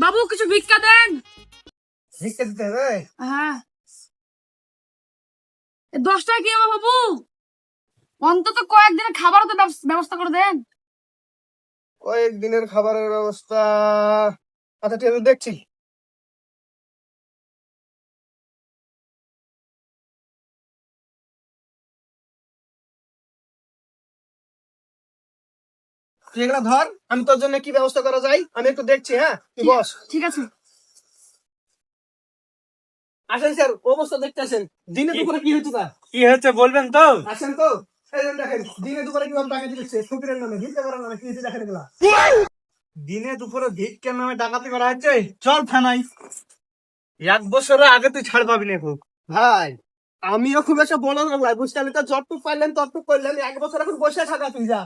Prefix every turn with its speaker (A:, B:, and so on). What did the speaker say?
A: বাবু কিছু ভিক্ষা দেন।
B: ভিক্ষা দিতে হবে?
A: হ্যাঁ 10 টাকা কি হবে বাবু? অন্তত কয়েকদিনের খাবারও তো ব্যবস্থা করে দেন।
B: কয়েকদিনের খাবারের ব্যবস্থা? আচ্ছা ঠিক আছে, দেখছি। তুই এগুলা ধর, আমি তোর জন্য কি ব্যবস্থা করা যায় আমি একটু দেখছি। হ্যাঁ তুই বস।
A: ঠিক আছে।
B: আসেন স্যার, অবস্থা দেখতেছেন দিনে দুপুরে কি হচ্ছে।
C: কি হচ্ছে বলবেন তো?
B: আসেন তো। এই যে দেখেন দিনে দুপুরে কিভাবে টাকা দিচ্ছে ফকিরের নামে, ভিক্ষা করার নামে। কি হচ্ছে দেখেন এগুলা।
C: দিনে দুপুরে ভিক্ষার নামে ডাকাতি করা হচ্ছে। চল থানায়। 1 বছরের আগে তুই ছাড় পাবি না খুব।
B: ভাই আমিও খুব একটা বড় লোক নয়, বুঝতে পারলি তো, যতটুক পাইলেন ততটুক করলেন। 1 বছর এখন বসে থাকা তুই যা।